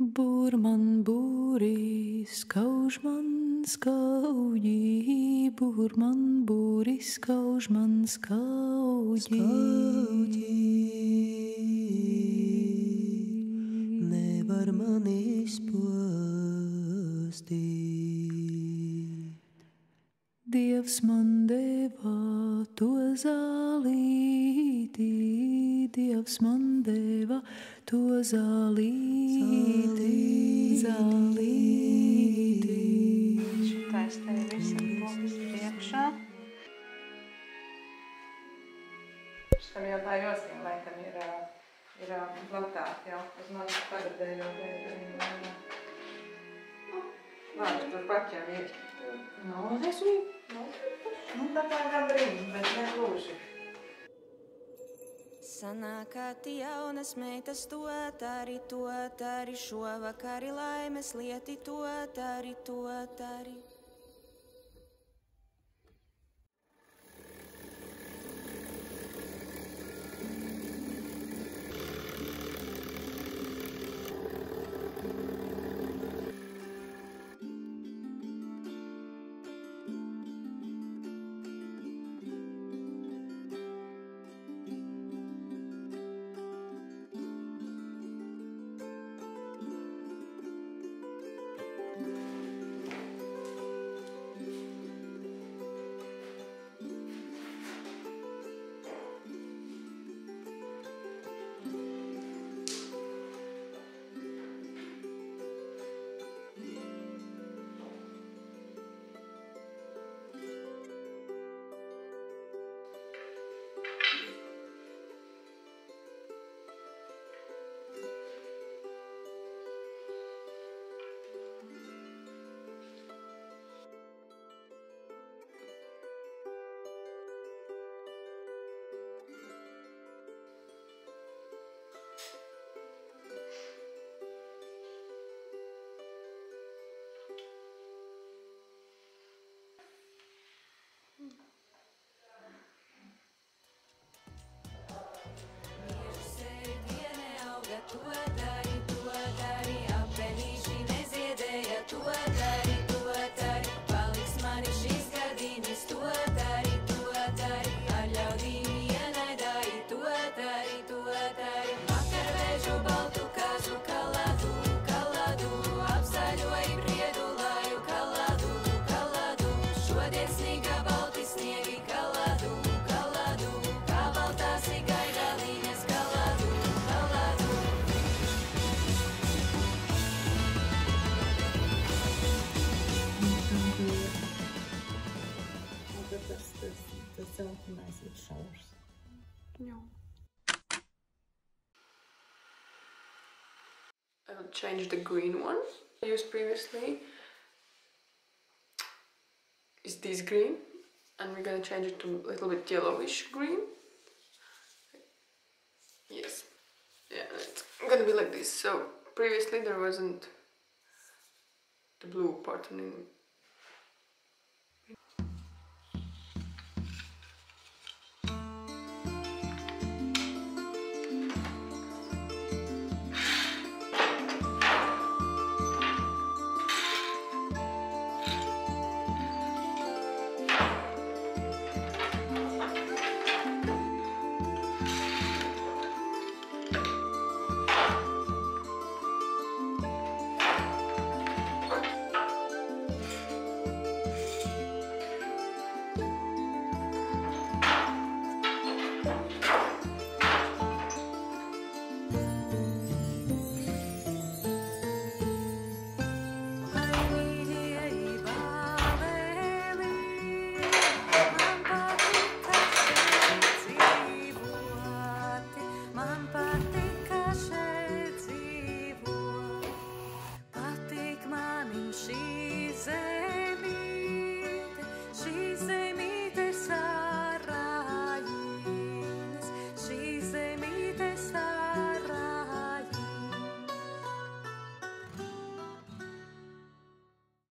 Būrman būri, skauž man skaudī, būrman būri, skauž man skaudī. Nevar man izpostīt. Dievs man deva to zālīti, Dievs man deva to zālīti, zālīti. Šitais te visam pogas priekšā. Šitam jau tā josiem laikam ir platāk jau uz mani pagadējo dēļu. Labi, tur pat jau ir. Nu, es viņu, nu tā kā gandrīz, bet ne gluži. Sanākāt jaunas meitas to tari, šovakari laimes lieti to tari. To dari, apelīši neziedēja, to dari, paliks mani šīs gardīnis, to dari, ar ļaudīm ienaidāji, to dari, vakar vēžu baltu kāzu kaladu, apsaļoji priedu laju kaladu, šodien sniga balti sniegi kaladu, kā baltāsi gaidāliņas kaladu. The self-nice with showers. No. I will change the green one I used previously. Is this green, and we're gonna change it to a little bit yellowish green. Yes, yeah, it's gonna be like this. So previously there wasn't the blue part